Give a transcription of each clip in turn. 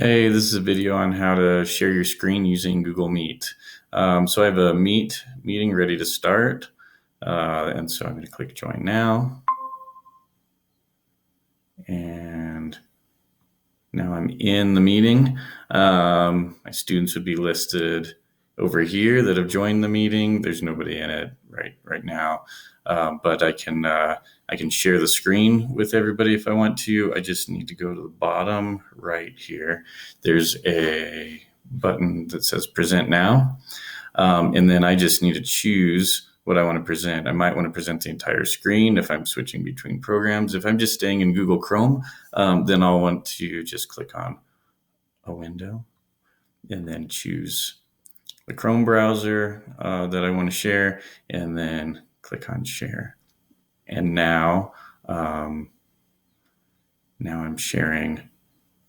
Hey, this is a video on how to share your screen using Google Meet. So I have a meeting ready to start. And so I'm going to click join now. And now I'm in the meeting. My students would be listed over here that have joined the meeting. There's nobody in it right now. But I can share the screen with everybody if I want to. I just need to go to the bottom right here. There's a button that says present now. And then I just need to choose what I want to present. I might want to present the entire screen if I'm switching between programs. If I'm just staying in Google Chrome, then I'll want to just click on a window and then choose the Chrome browser that I want to share, and then click on share. And now I'm sharing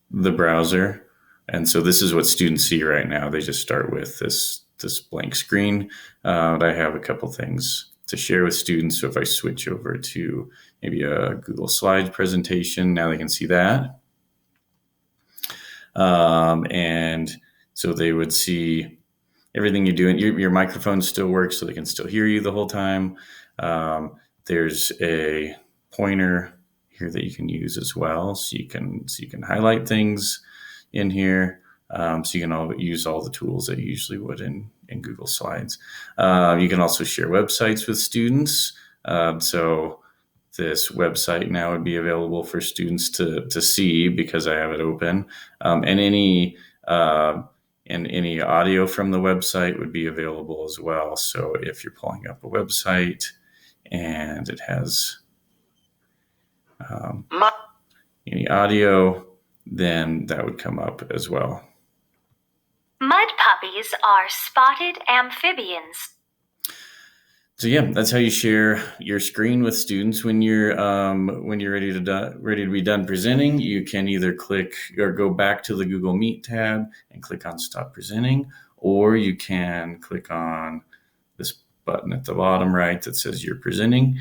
the browser. And so this is what students see right now. They just start with this blank screen. But I have a couple things to share with students. So if I switch over to maybe a Google Slides presentation, now they can see that. And so they would see everything you're doing. Your microphone still works, so they can still hear you the whole time. There's a pointer here that you can use as well, so you can highlight things in here. So you can use all the tools that you usually would in Google Slides. You can also share websites with students. So this website now would be available for students to see because I have it open, and any audio from the website would be available as well. So if you're pulling up a website and it has any audio, then that would come up as well. Mud puppies are spotted amphibians. So yeah, that's how you share your screen with students when you're ready to be done presenting. You can either click or go back to the Google Meet tab and click on Stop Presenting, or you can click on this button at the bottom right that says You're Presenting,